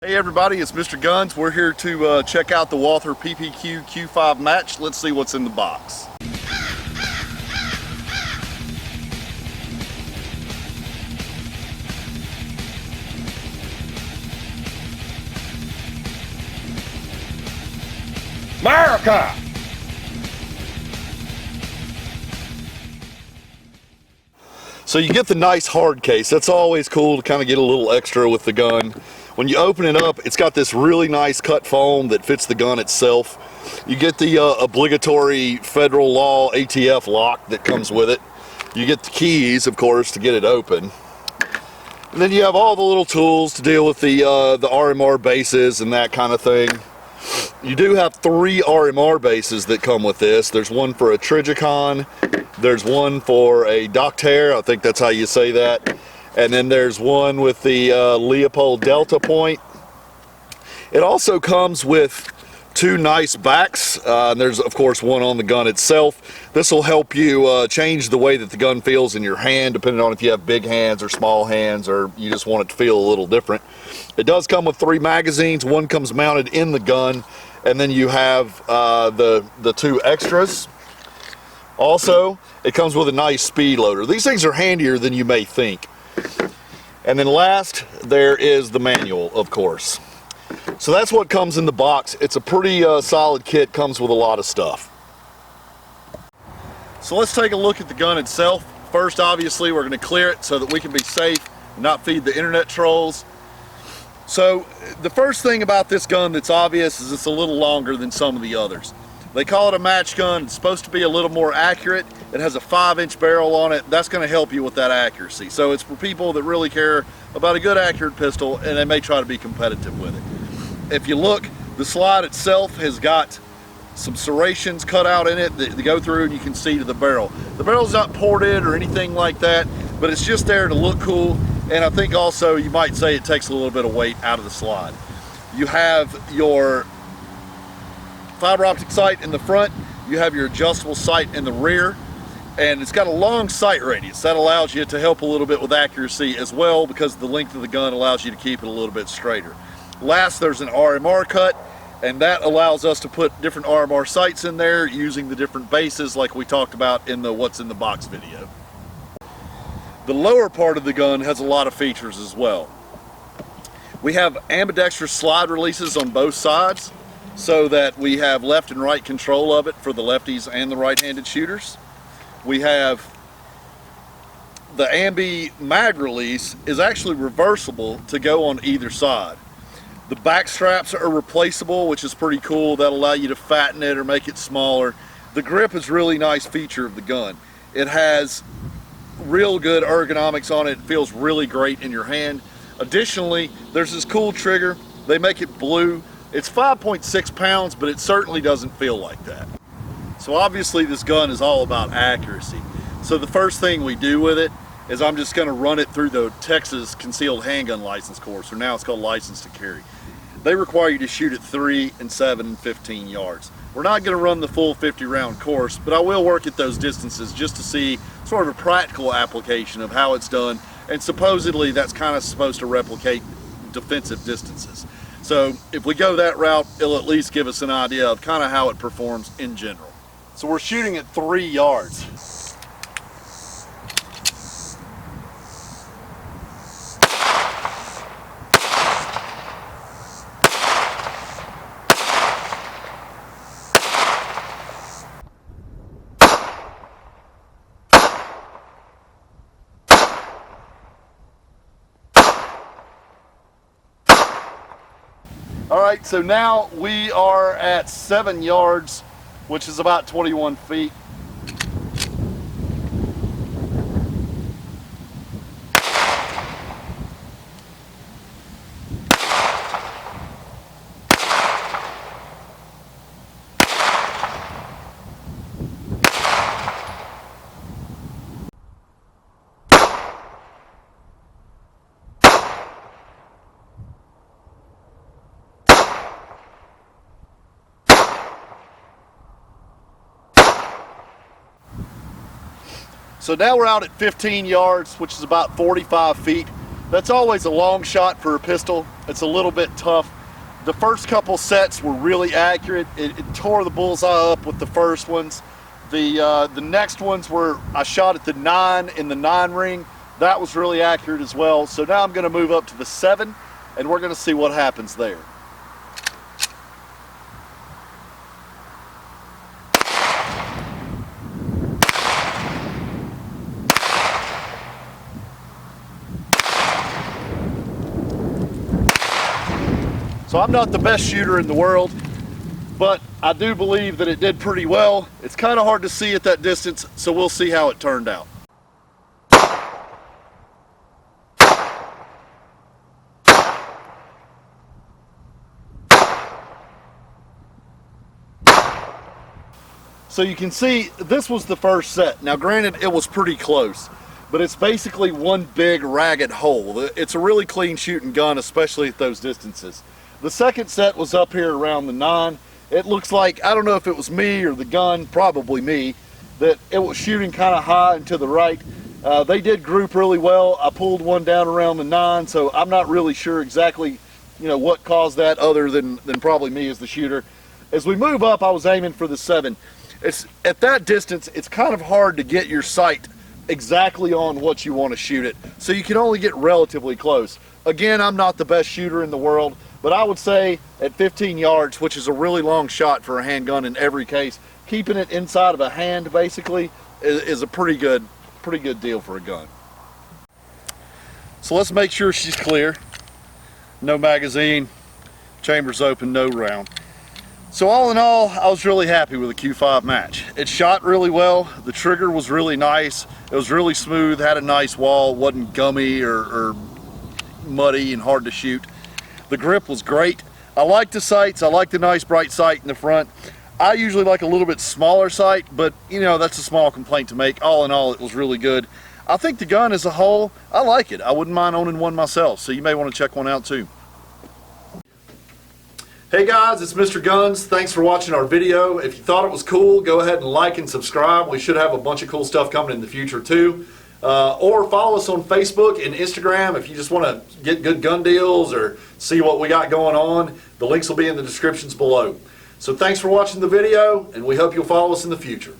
Hey everybody, it's Mr. Guns. We're here to check out the Walther PPQ Q5 match. Let's see what's in the box. America! So you get the nice hard case. That's always cool to kind of get a little extra with the gun. When you open it up, it's got this really nice cut foam that fits the gun itself. You get the obligatory federal law ATF lock that comes with it. You get the keys, of course, to get it open. And then you have all the little tools to deal with the RMR bases and that kind of thing. You do have 3 RMR bases that come with this. There's one for a Trijicon, there's one for a Doctair, I think that's how you say that, and then there's one with the Leopold Delta point. It also comes with 2 nice backs. There's of course one on the gun itself. This will help you change the way that the gun feels in your hand, depending on if you have big hands or small hands, or you just want it to feel a little different. It does come with 3 magazines. One comes mounted in the gun, and then you have the 2 extras. Also, it comes with a nice speed loader. These things are handier than you may think. And then last, there is the manual, of course. So that's what comes in the box. It's a pretty solid kit, comes with a lot of stuff. So let's take a look at the gun itself. First, obviously, we're going to clear it so that we can be safe and not feed the internet trolls. So the first thing about this gun that's obvious is it's a little longer than some of the others. They call it a match gun. It's supposed to be a little more accurate. It has a 5-inch barrel on it. That's going to help you with that accuracy. So it's for people that really care about a good accurate pistol, and they may try to be competitive with it. If you look, the slide itself has got some serrations cut out in it that go through, and you can see to the barrel. The barrel's not ported or anything like that, but it's just there to look cool. And I think also you might say it takes a little bit of weight out of the slide. You have your fiber optic sight in the front, you have your adjustable sight in the rear, and it's got a long sight radius. That allows you to help a little bit with accuracy as well, because the length of the gun allows you to keep it a little bit straighter. Last, there's an RMR cut, and that allows us to put different RMR sights in there using the different bases like we talked about in the What's in the Box video. The lower part of the gun has a lot of features as well. We have ambidextrous slide releases on both sides, so that we have left and right control of it for the lefties and the right-handed shooters. We have the ambi mag release is actually reversible to go on either side. The back straps are replaceable, which is pretty cool. That'll allow you to fatten it or make it smaller. The grip is a really nice feature of the gun. It has real good ergonomics on it. It feels really great in your hand. Additionally, there's this cool trigger. They make it blue. It's 5.6 pounds, but it certainly doesn't feel like that. So obviously this gun is all about accuracy. So the first thing we do with it is I'm just going to run it through the Texas Concealed Handgun License course, or now it's called License to Carry. They require you to shoot at 3 and 7 and 15 yards. We're not going to run the full 50-round course, but I will work at those distances just to see sort of a practical application of how it's done, and supposedly that's kind of supposed to replicate defensive distances. So if we go that route, it'll at least give us an idea of kind of how it performs in general. So we're shooting at 3 yards. All right, so now we are at 7 yards, which is about 21 feet. So now we're out at 15 yards, which is about 45 feet. That's always a long shot for a pistol. It's a little bit tough. The first couple sets were really accurate. It tore the bullseye up with the first ones. The next ones were, I shot at the 9 in the 9 ring. That was really accurate as well. So now I'm going to move up to the 7 and we're going to see what happens there. So I'm not the best shooter in the world, but I do believe that it did pretty well. It's kind of hard to see at that distance, so we'll see how it turned out. So you can see this was the first set. Now granted, it was pretty close, but it's basically one big ragged hole. It's a really clean shooting gun, especially at those distances. The second set was up here around the 9. It looks like, I don't know if it was me or the gun, probably me, that it was shooting kind of high and to the right. They did group really well. I pulled one down around the 9, so I'm not really sure exactly, what caused that other than probably me as the shooter. As we move up, I was aiming for the 7. It's at that distance, it's kind of hard to get your sight exactly on what you want to shoot it, so you can only get relatively close. Again, I'm not the best shooter in the world, but I would say at 15 yards, which is a really long shot for a handgun in every case, keeping it inside of a hand basically is a pretty good deal for a gun. So let's make sure she's clear. No magazine, chamber's open, no round. So all in all, I was really happy with the Q5 match. It shot really well. The trigger was really nice. It was really smooth, had a nice wall, wasn't gummy or muddy and hard to shoot. The grip was great. I like the sights. I like the nice bright sight in the front. I usually like a little bit smaller sight, but that's a small complaint to make. All in all, it was really good. I think the gun as a whole, I like it. I wouldn't mind owning one myself, so you may want to check one out too. Hey guys, it's Mr. Guns. Thanks for watching our video. If you thought it was cool, go ahead and like and subscribe. We should have a bunch of cool stuff coming in the future too. Or follow us on Facebook and Instagram if you just want to get good gun deals or see what we got going on. The links will be in the descriptions below. So thanks for watching the video, and we hope you'll follow us in the future.